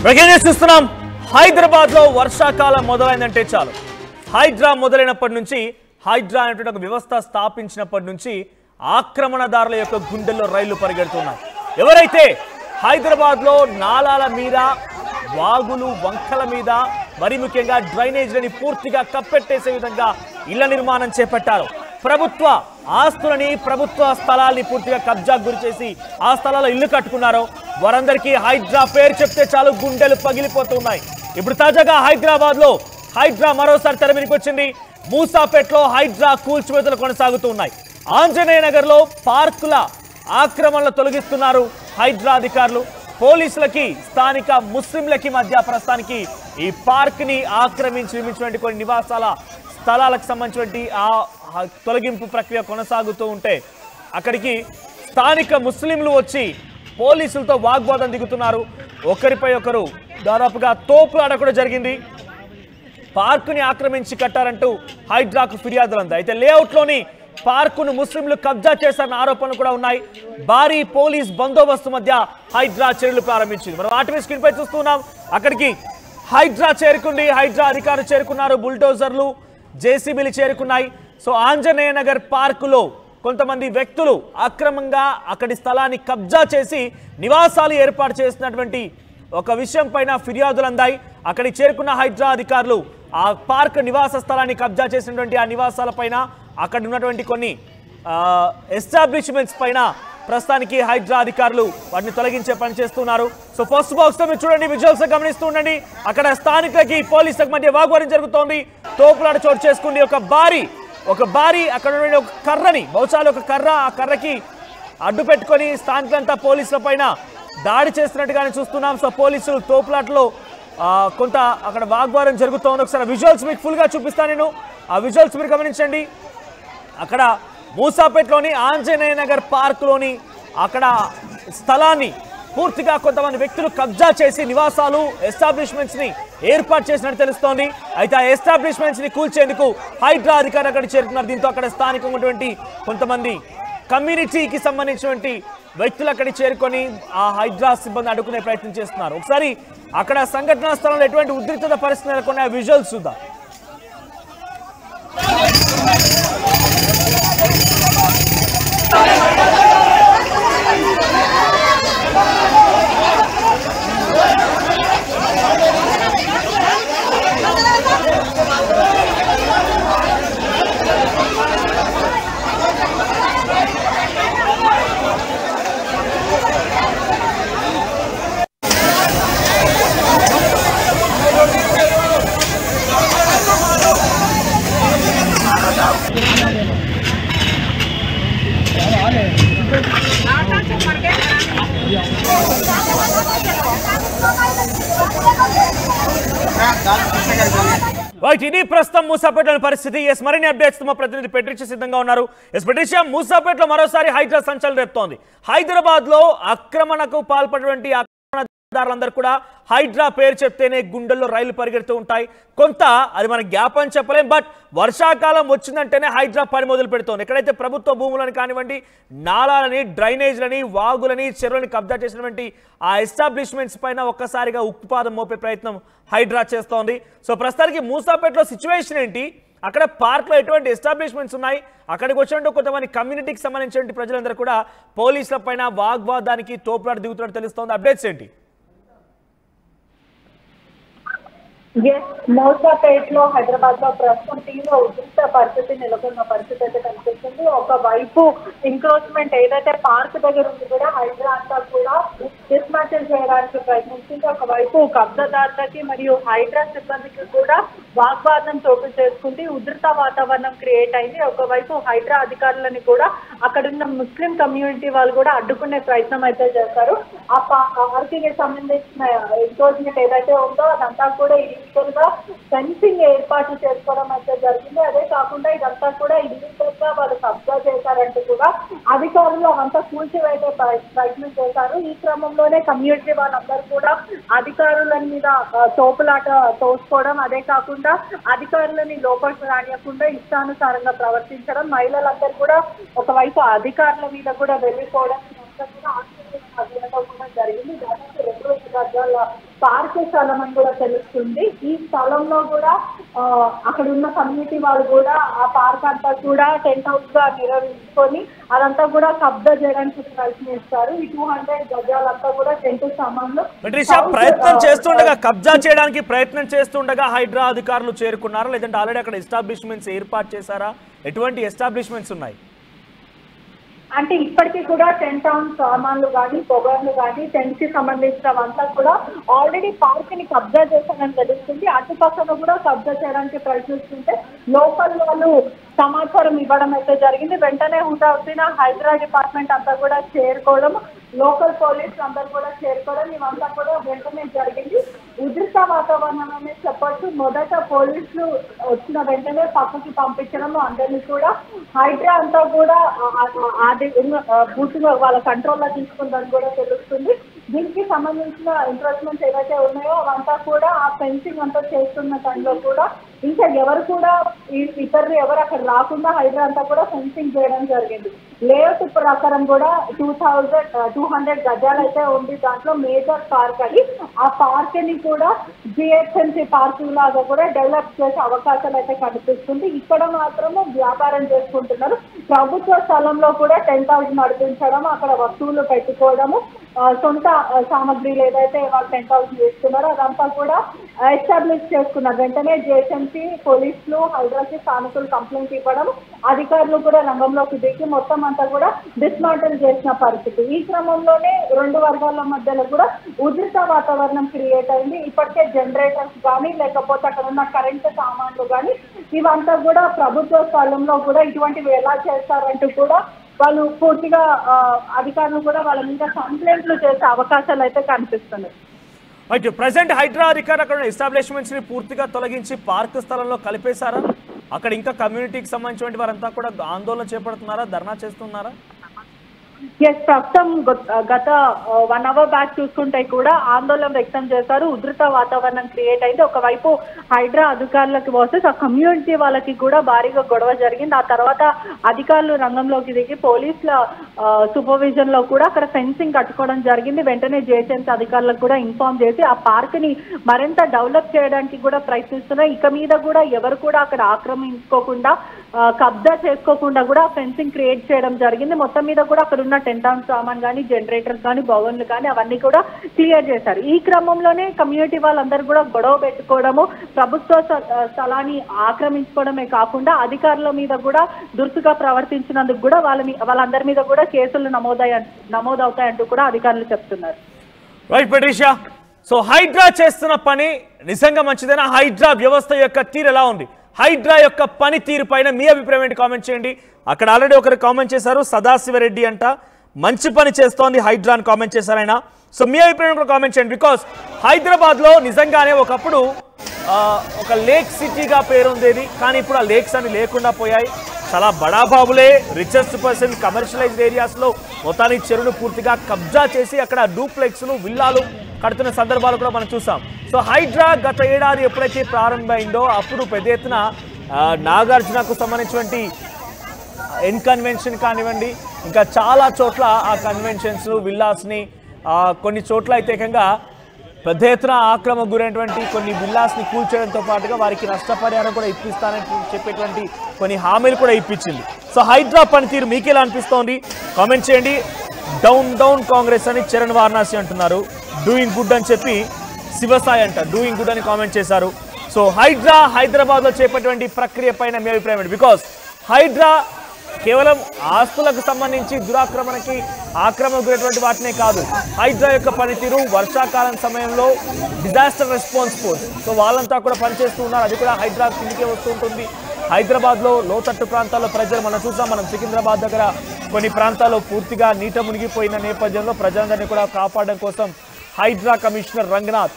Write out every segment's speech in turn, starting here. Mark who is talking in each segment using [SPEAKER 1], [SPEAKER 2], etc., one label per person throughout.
[SPEAKER 1] చూస్తున్నాం హైదరాబాద్ లో వర్షాకాలం మొదలైందంటే చాలు హైడ్రా మొదలైనప్పటి నుంచి హైడ్రా అనేటువంటి ఒక వ్యవస్థ స్థాపించినప్పటి నుంచి ఆక్రమణదారుల యొక్క గుండెల్లో రైళ్లు పరిగెడుతున్నాయి. ఎవరైతే హైదరాబాద్ లో నాలాల మీద వాగులు వంకల మీద మరి ముఖ్యంగా డ్రైనేజ్లని పూర్తిగా కప్పెట్టేసే విధంగా ఇళ్ల నిర్మాణం చేపట్టారు. ప్రభుత్వ ఆస్తులని ప్రభుత్వ స్థలాల్ని పూర్తిగా కబ్జాకు గురి చేసి ఆ స్థలాల్లో ఇల్లు కట్టుకున్నారు. వారందరికీ హైడ్రా పేరు చెప్తే చాలు గుండెలు పగిలిపోతున్నాయి. ఇప్పుడు తాజాగా హైదరాబాద్ లో హైడ్రా మరోసారి తెర మీదకి వచ్చింది. మూసాపేటలో హైడ్రా కూల్చివేతలు కొనసాగుతూ ఉన్నాయి. ఆంజనేయ నగర్ లో పార్కుల ఆక్రమణలు తొలగిస్తున్నారు హైడ్రా అధికారులు. పోలీసులకి స్థానిక ముస్లింలకి మధ్య ప్రస్తుతానికి ఈ పార్క్ ని ఆక్రమించి నిర్మించినటువంటి కొన్ని నివాసాల స్థలాలకు సంబంధించినటువంటి ఆ తొలగింపు ప్రక్రియ కొనసాగుతూ ఉంటే అక్కడికి స్థానిక ముస్లింలు వచ్చి పోలీసులతో వాగ్వాదం దిగుతున్నారు. ఒకరిపై ఒకరు దాదాపుగా తోపులాట కూడా జరిగింది. పార్కుని ఆక్రమించి కట్టారంటూ హైడ్రాకు ఫిర్యాదులు అంది. అయితే లేఅవుట్లోని పార్కును ముస్లింలు కబ్జా చేశారన్న ఆరోపణలు కూడా ఉన్నాయి. భారీ పోలీస్ బందోబస్తు మధ్య హైడ్రా చర్యలు ప్రారంభించింది. మనం ఆర్టీవీ స్క్రీన్ పై చూస్తున్నాం. అక్కడికి హైడ్రా చేరుకుంది. హైడ్రా అధికారులు చేరుకున్నారు. బుల్డోజర్లు జేసీబీలు చేరుకున్నాయి. సో ఆంజనేయ నగర్ పార్కులో కొంతమంది వ్యక్తులు అక్రమంగా అక్కడి స్థలాన్ని కబ్జా చేసి నివాసాలు ఏర్పాటు చేసినటువంటి ఒక విషయం పైన ఫిర్యాదులు అందాయి. అక్కడికి చేరుకున్న హైడ్రా అధికారులు ఆ పార్క్ నివాస స్థలాన్ని కబ్జా చేసినటువంటి ఆ నివాసాల పైన అక్కడ ఉన్నటువంటి కొన్ని ఎస్టాబ్లిష్మెంట్స్ పైన ప్రస్తుతానికి హైడ్రా అధికారులు వాటిని తొలగించే పని చేస్తున్నారు. సో ఫస్ట్ బాక్స్ మీరు చూడండి, విజువల్స్ గమనిస్తూ ఉండండి. అక్కడ స్థానికులకి పోలీసులకు మధ్య వాగ్వాదం జరుగుతోంది. తోపులాట చోటు చేసుకుంది. ఒక భారీ అక్కడ ఉన్న ఒక కర్రని బహుశా ఒక కర్ర, ఆ కర్రకి అడ్డు పెట్టుకొని స్థానికులంతా పోలీసుల పైన దాడి చేస్తున్నట్టుగానే చూస్తున్నాం. సో పోలీసులు తోపులాటలో కొంత అక్కడ వాగ్వాదం జరుగుతోంది. ఒకసారి విజువల్స్ మీకు ఫుల్గా చూపిస్తాను నేను. ఆ విజువల్స్ మీరు గమనించండి. అక్కడ మూసాపేటలోని ఆంజనేయ నగర్ పార్కులోని అక్కడ స్థలాన్ని పూర్తిగా కొంతమంది వ్యక్తులు కబ్జా చేసి నివాసాలు ఎస్టాబ్లిష్మెంట్స్ ని ఏర్పాటు చేసినట్టు తెలుస్తోంది. అయితే ఆ ఎస్టాబ్లిష్మెంట్స్ ని కూల్చేందుకు హైడ్రా అధికారులు అక్కడ చేరుకున్నారు. దీంతో అక్కడ స్థానికంగా ఉన్నటువంటి కొంతమంది కమ్యూనిటీకి సంబంధించినటువంటి వ్యక్తులు అక్కడికి చేరుకొని ఆ హైడ్రా సిబ్బంది అడ్డుకునే ప్రయత్నం చేస్తున్నారు. ఒకసారి అక్కడ సంఘటనా స్థలంలో ఎటువంటి ఉద్రిక్తత పరిస్థితి నెలకొన్న విజువల్స్ చూద్దాం. ఇది ప్రస్తుతం మూసాపేటలోని పరిస్థితి. మరిన్ని అప్డేట్స్ మా ప్రతినిధి పెట్రిషియా సిద్ధంగా ఉన్నారు. పెట్రిషియా, మూసాపేటలో మరోసారి హైడ్రా సంచలనం రేపుతోంది. హైదరాబాద్ లో ఆక్రమణకు పాల్పడినటువంటి ఆక్రమణదారులందరూ కూడా హైడ్రా పేరు చెప్తేనే గుండెల్లో రైలు పరిగెడుతూ ఉంటాయి. కొంత అది మన గ్యాప్ అని చెప్పలేం, బట్ వర్షాకాలం వచ్చిందంటేనే హైడ్రా పని మొదలు పెడుతోంది. ఎక్కడైతే ప్రభుత్వ భూములను కానివ్వండి, నాలాలని, డ్రైనేజ్లని, వాగులని, చెరువులని కబ్జా చేసినటువంటి ఆ ఎస్టాబ్లిష్మెంట్స్ పైన ఒక్కసారిగా ఉక్కుపాదం మోపే ప్రయత్నం హైడ్రా చేస్తోంది. సో ప్రస్తుతానికి మూసాపేటలో సిచ్యువేషన్ ఏంటి? అక్కడ పార్క్లో ఎటువంటి ఎస్టాబ్లిష్మెంట్స్ ఉన్నాయి? అక్కడికి వచ్చినట్టు కొంతమంది కమ్యూనిటీకి సంబంధించిన ప్రజలందరూ కూడా పోలీసుల పైన వాగ్వాదానికి తోపులాట దిగుతున్నట్టు తెలుస్తోంది. అప్డేట్స్ ఏంటి?
[SPEAKER 2] మూసాపేటలో హైదరాబాద్ లో ప్రస్తుతం తీవ్ర ఉద్రిక్త పరిస్థితి నెలకొన్న పరిస్థితి అయితే కనిపిస్తుంది. ఒకవైపు ఎంక్రోచ్మెంట్ ఏదైతే పార్క్ దగ్గర ఉంది కూడా హైడ్రా అంతా కూడా డిస్మాంటిల్ చేయడానికి ప్రయత్నించింది. ఒకవైపు కబ్జాదారులకి మరియు హైడ్రా సిబ్బందికి కూడా వాగ్వాదం చోటు చేసుకుంది. ఉధృత వాతావరణం క్రియేట్ అయింది. ఒకవైపు హైడ్రా అధికారులని కూడా అక్కడున్న ముస్లిం కమ్యూనిటీ వాళ్ళు కూడా అడ్డుకునే ప్రయత్నం అయితే చేశారు. ఆ పార్క్ సంబంధించిన ఎంక్రోచ్మెంట్ ఏదైతే ఉందో అదంతా కూడా ఇల్లీగల్ గా ఫెన్సింగ్ ఏర్పాటు చేసుకోవడం అయితే జరిగింది. అదే కాకుండా ఇదంతా కూడా ఇల్లీగల్ గా వాళ్ళు కబ్జా చేశారంటూ కూడా అధికారులు అవంతా కూల్చివేసే ప్రయత్నం చేశారు. ఈ క్రమంలోనే కమ్యూనిటీ వాళ్ళందరూ కూడా అధికారుల మీద తోపులాట తోసుకోవడం, అదే కాకుండా అధికారులని లోపలికి రానియకుండా ఇష్టానుసారంగా ప్రవర్తించడం, మహిళలందరూ కూడా ఒకవైపు అధికారుల మీద కూడా వెళ్ళిపోవడం కూడా జరిగింది. దాదాపు 2 రోజుల గజాల పార్క్ స్థలం అని కూడా తెలుస్తుంది. ఈ స్థలంలో కూడా అక్కడ ఉన్న కమ్యూనిటీ వాళ్ళు కూడా ఆ పార్క్ అంతా కూడా టెంట్ హౌస్ గా నిర్వహించుకొని అదంతా కూడా కబ్జా చేయడానికి ప్రయత్నిస్తారు. ఈ 200 గజాలంతా కూడా టెంట్ సామాన్లు
[SPEAKER 1] ప్రయత్నం చేస్తుండగా కబ్జా చేయడానికి ప్రయత్నం చేస్తుండగా హైడ్రా అధికారులు చేరుకున్నారా, లేదంటే ఆల్రెడీ అక్కడ ఎస్టాబ్లిష్మెంట్స్ ఏర్పాటు చేశారా? ఎటువంటి ఎస్టాబ్లిష్మెంట్స్ ఉన్నాయి?
[SPEAKER 2] అంటే ఇప్పటికీ కూడా టెంట్ హౌస్ సామాన్లు కానీ పొగర్లు కానీ టెంట్ కి సంబంధించినవంతా కూడా ఆల్రెడీ పార్క్ ని కబ్జా చేశానని తెలుస్తుంది. అటుపక్కన కూడా కబ్జా చేయడానికి ప్రయత్నిస్తుంటే లోకల్ వాళ్ళు సమాచారం ఇవ్వడం అయితే జరిగింది. వెంటనే హుటాహుటిన హైడ్రా డిపార్ట్మెంట్ అంతా కూడా చేరుకోవడం, లోకల్ పోలీసులు అందరూ కూడా చేరుకోవడం ఇవంతా కూడా వెంటనే జరిగింది. ఉద్రిక్త వాతావరణం అనేది చెప్పొచ్చు. మొదట పోలీసులు వచ్చిన వెంటనే పక్కకి పంపించడం, అందరినీ కూడా హైడ్రా అంతా కూడా పూర్తిగా వాళ్ళ కంట్రోల్లో తీసుకుందని కూడా తెలుస్తుంది. దీనికి సంబంధించిన ఎంక్రోచ్మెంట్స్ ఏవైతే ఉన్నాయో అవంతా కూడా ఆ ఫెన్సింగ్ అంతా చేస్తున్న టైంలో కూడా ఇంకా ఎవరు కూడా ఇతరులు ఎవరు అక్కడ రాకుండా హైడ్రా అంతా కూడా ఫెన్సింగ్ చేయడం జరిగింది. లేఅవుట్ ప్రకారం కూడా 200 గజాలు అయితే ఉంది. దాంట్లో మేజర్ పార్క్ అది. ఆ పార్క్ ని కూడా జిహెచ్ఎంసీ పార్క్ లాగా కూడా డెవలప్ చేసే అవకాశాలు అయితే కనిపిస్తుంది. ఇక్కడ మాత్రము వ్యాపారం చేసుకుంటున్నారు. ప్రభుత్వ స్థలంలో కూడా టెంట్ హౌస్ నడిపించడం, అక్కడ వస్తువులు పెట్టుకోవడము, సొంత సామగ్రిలు ఏదైతే వాళ్ళు టెంట్ హౌస్ చేస్తున్నారో అదంతా కూడా ఎస్టాబ్లిష్ చేసుకున్నారు. వెంటనే జిహెచ్ఎంసీ పోలీసులు హైడ్రాకి స్థానికులు కంప్లైంట్ ఇవ్వడం, అధికారులు కూడా రంగంలోకి దిగి మొత్తం అంతా కూడా డిస్మాంటిల్ చేసిన పరిస్థితి. ఈ క్రమంలోనే రెండు వర్గాల మధ్యలో కూడా ఉద్రిక్త వాతావరణం క్రియేట్ అయింది. ఇప్పటికే జనరేటర్స్ కానీ లేకపోతే అక్కడ ఉన్న కరెంటు సామాన్లు కానీ ఇవంతా కూడా ప్రభుత్వ స్థలంలో కూడా ఇటువంటివి ఎలా చేస్తారంటూ కూడా వాళ్ళు పూర్తిగా అధికారులు కూడా వాళ్ళ మీద కంప్లైంట్లు చేసే అవకాశాలు అయితే కనిపిస్తున్నాయి.
[SPEAKER 1] అయితే ప్రెసెంట్ హైడ్రా అధికారులు అక్కడ ఎస్టాబ్లిష్మెంట్స్ ని పూర్తిగా తొలగించి పార్క్ స్థలంలో కలిపేశారా? అక్కడ ఇంకా కమ్యూనిటీకి సంబంధించిన వారంతా కూడా ఆందోళన చేపడుతున్నారా, ధర్నా చేస్తున్నారా?
[SPEAKER 2] ఎస్, ప్రస్తుతం గత 1 hour బ్యాక్ చూసుకుంటే కూడా ఆందోళన వ్యక్తం చేశారు. ఉధృత వాతావరణం క్రియేట్ అయింది. ఒకవైపు హైడ్రా అధికారులకు వర్సెస్ ఆ కమ్యూనిటీ వాళ్ళకి కూడా భారీగా గొడవ జరిగింది. ఆ తర్వాత అధికారులు రంగంలోకి దిగి పోలీసుల సూపర్విజన్ లో కూడా అక్కడ ఫెన్సింగ్ కట్టుకోవడం జరిగింది. వెంటనే జిహెచ్ఎంసీ అధికారులకు కూడా ఇన్ఫార్మ్ చేసి ఆ పార్క్ ని మరింత డెవలప్ చేయడానికి కూడా ప్రయత్నిస్తున్నారు. ఇక మీద కూడా ఎవరు కూడా అక్కడ ఆక్రమించుకోకుండా కబ్జా చేసుకోకుండా కూడా ఫెన్సింగ్ క్రియేట్ చేయడం జరిగింది. మొత్తం మీద కూడా అక్కడ ఉన్న టెంట్ హౌస్ సామాన్ కానీ జనరేటర్స్ కానీ భవన్లు కానీ అవన్నీ కూడా క్లియర్ చేశారు. ఈ క్రమంలోనే కమ్యూనిటీ వాళ్ళందరూ కూడా గొడవ పెట్టుకోవడము, ప్రభుత్వ స్థలాన్ని ఆక్రమించుకోవడమే కాకుండా అధికారుల మీద కూడా దురుసుగా ప్రవర్తించినందుకు కూడా వాళ్ళందరి మీద కూడా కేసులు నమోదవుతాయంటూ కూడా అధికారులు చెప్తున్నారు.
[SPEAKER 1] రైట్ పట్రీషియా, సో హైడ్రా చేస్తున్న పని నిజంగా మంచిదేనా? హైడ్రా వ్యవస్థ యొక్క తీరు ఎలా ఉంది? హైడ్రా యొక్క పని తీరు పైన మీ అభిప్రాయం ఏంటి? కామెంట్ చేయండి. అక్కడ ఆల్రెడీ ఒకరు కామెంట్ చేశారు, సదాశివరెడ్డి అంట, మంచి పని చేస్తోంది హైడ్రా అని కామెంట్ చేశారు ఆయన. సో మీ అభిప్రాయం కూడా కామెంట్ చేయండి. బికాస్ హైదరాబాద్లో నిజంగానే ఒకప్పుడు ఒక లేక్ సిటీగా పేరుండేది, కానీ ఇప్పుడు ఆ లేక్స్ అన్ని లేకుండా పోయాయి. చాలా బడాబాబులే, రిచెస్ట్ పర్సన్ కమర్షియలైజ్డ్ ఏరియాస్లో మొత్తానికి చెరువును పూర్తిగా కబ్జా చేసి అక్కడ డూప్లెక్స్లు విల్లాలు కడుతున్న సందర్భాలు కూడా మనం చూసాం. సో హైడ్రా గత ఏడాది ఎప్పుడైతే ప్రారంభమైందో అప్పుడు పెద్ద ఎత్తున నాగార్జునకు సంబంధించినటువంటి కన్వెన్షన్ కానివ్వండి, ఇంకా చాలా చోట్ల ఆ కన్వెన్షన్స్ విల్లాస్ని కొన్ని చోట్ల అయితే ఏకంగా పెద్ద ఎత్తున ఆక్రమణకు గురైనటువంటి కొన్ని విల్లాస్ని కూల్చేయడంతో పాటుగా వారికి నష్టపరిహారం కూడా ఇప్పిస్తానని చెప్పేటువంటి కొన్ని హామీలు కూడా ఇప్పించింది. సో హైడ్రా పనితీరు మీకు ఎలా అనిపిస్తోంది? కామెంట్ చేయండి. డౌన్ డౌన్ కాంగ్రెస్ అని చరణ్ వారణాసి అంటున్నారు, డూయింగ్ గుడ్ అని చెప్పి శివసాయి అంట డూయింగ్ గుడ్ అని కామెంట్ చేశారు. సో హైడ్రా హైదరాబాద్లో చేపట్టినటువంటి ప్రక్రియ పైన మీ అభిప్రాయం ఏంటి? బికాస్ హైడ్రా కేవలం ఆస్తులకు సంబంధించి దురాక్రమణకి ఆక్రమణ గురైనటువంటి వాటినే కాదు, హైడ్రా యొక్క పనితీరు వర్షాకాలం సమయంలో డిజాస్టర్ రెస్పాన్స్ ఫోర్స్, సో వాళ్ళంతా కూడా పనిచేస్తూ ఉన్నారు. అది కూడా హైడ్రా కిందికే వస్తూ ఉంటుంది. హైదరాబాద్లో లోతట్టు ప్రాంతాల్లో ప్రజలు మనం చూసాం, మనం సికింద్రాబాద్ దగ్గర కొన్ని ప్రాంతాల్లో పూర్తిగా నీట మునిగిపోయిన నేపథ్యంలో ప్రజలందరినీ కూడా కాపాడడం కోసం హైడ్రా కమిషనర్ రంగనాథ్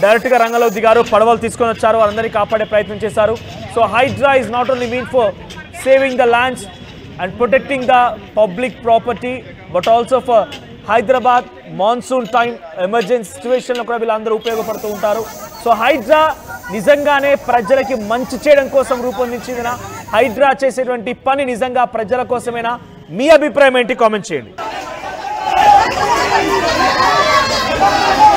[SPEAKER 1] డైరెక్ట్గా రంగంలో దిగారు, పడవలు తీసుకొని వచ్చారు, అందరినీ కాపాడే ప్రయత్నం చేశారు. So Hydraa is not only mean for saving the lands and protecting the public property, but also for Hyderabad monsoon time emergency situation లో కూడా వీళ్ళందరూ ఉపయోగపడుతూ ఉంటారు. సో హైడ్రా నిజంగానే ప్రజలకి మంచి చేయడం కోసం రూపొందించిందినా? హైడ్రా చేసేటువంటి పని నిజంగా ప్రజల కోసమేనా? మీ అభిప్రాయం ఏంటి? కామెంట్ చేయండి.
[SPEAKER 2] చేస్తున్నారు.